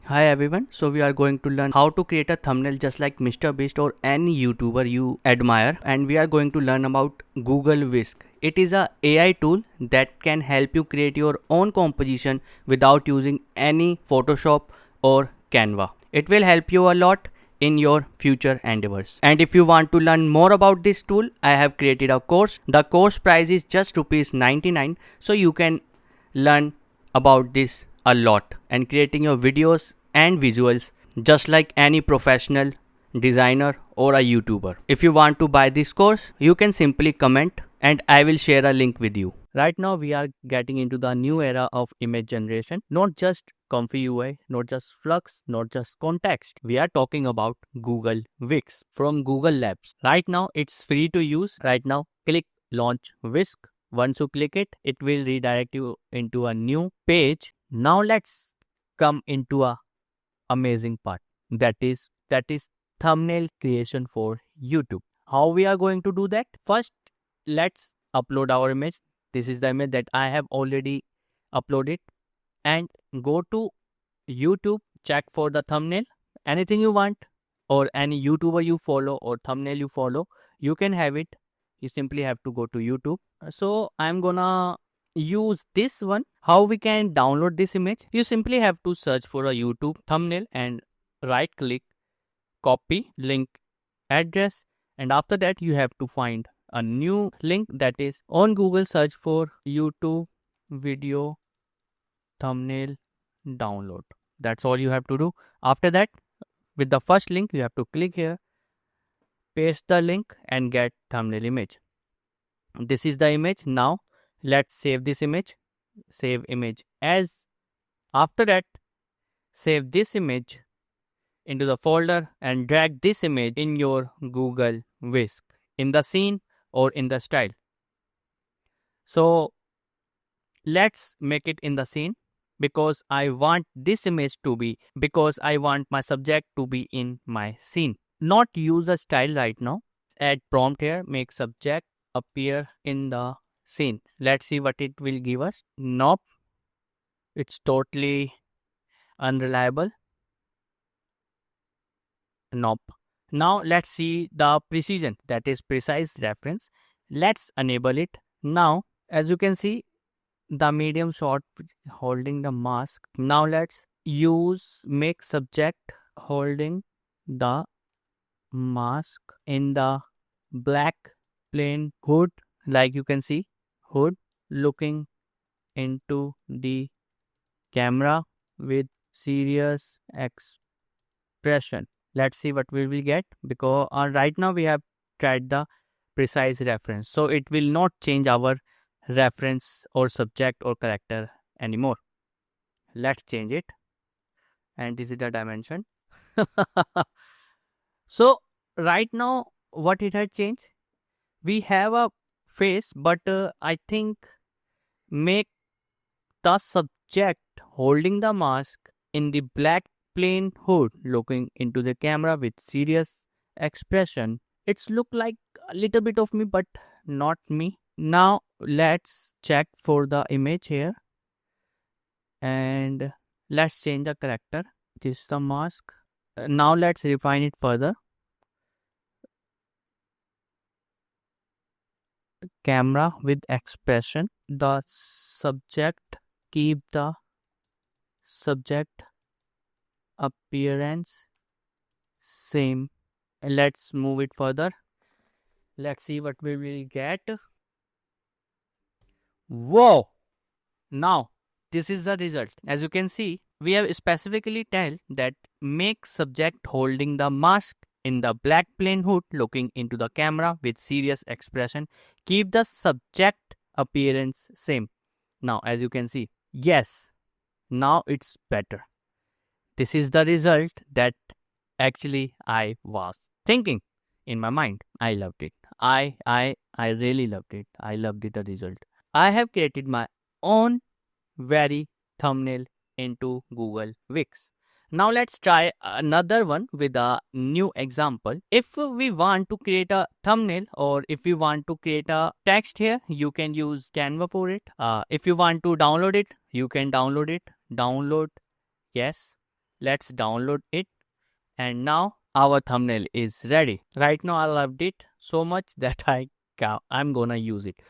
Hi everyone, so we are going to learn how to create a thumbnail just like Mr. Beast or any YouTuber you admire, and we are going to learn about Google Whisk. It is a AI tool that can help you create your own composition without using any Photoshop or Canva. It will help you a lot in your future endeavors. And if you want to learn more about this tool, I have created a course. The course price is just rupees 99, so you can learn about this a lot and creating your videos and visuals just like any professional designer or a YouTuber. If you want to buy this course, you can simply comment and I will share a link with you. Right now, we are getting into the new era of image generation, not just Comfy UI, not just Flux, not just context. We are talking about Google Wix from Google Labs. Right now, it's free to use. Right now, click launch Whisk. Once you click it, it will redirect you into a new page. Now let's come into a amazing part. That is thumbnail creation for YouTube. How we are going to do that? First, let's upload our image. This is the image that I have already uploaded, and go to YouTube, check for the thumbnail. Anything you want or any YouTuber you follow or thumbnail you follow, you can have it. You simply have to go to YouTube. So I'm gonna use this one. How we can download this image? You simply have to search for a YouTube thumbnail and right click, copy link address, and after that you have to find a new link, that is on Google, search for YouTube video thumbnail download. That's all you have to do. After that, with the first link, you have to click here, paste the link and get thumbnail image. This is the image. Now let's save this image. Save image as. After that, save this image into the folder and drag this image in your Google Whisk in the scene or in the style. So let's make it in the scene because I want this image to be, because I want my subject to be in my scene. Not use a style right now. Add prompt here, make subject appear in the scene. Let's see what it will give us. Nope, it's totally unreliable. Nope. Now let's see the precision, that is precise reference. Let's enable it. Now as you can see, the medium shot holding the mask. Now let's use make subject holding the mask in the black plain hood, like you can see, hood looking into the camera with serious expression. Let's see what we will get, because right now we have tried the precise reference, so it will not change our reference or subject or character anymore. Let's change it, and this is the dimension. So right now what it has changed, we have a face, but I think make the subject holding the mask in the black plain hood looking into the camera with serious expression. It's look like a little bit of me, but not me. Now let's check for the image here and let's change the character. This is the mask. Now let's refine it further. Camera with expression. The subject, keep the subject appearance same. Let's move it further. Let's see what we will get. Whoa! Now this is the result. As you can see, we have specifically tell that make subject holding the mask in the black plain hood looking into the camera with serious expression. Keep the subject appearance same. Now as you can see, yes, now it's better. This is the result that actually I was thinking in my mind. I loved it. I really loved it. I loved the result. I have created my own very thumbnail into Google Wix. Now let's try another one with a new example. If we want to create a thumbnail or if we want to create a text here, you can use Canva for it. If you want to download it, you can download it. Download, yes. Let's download it. And now our thumbnail is ready. Right now I loved it so much that I'm gonna use it.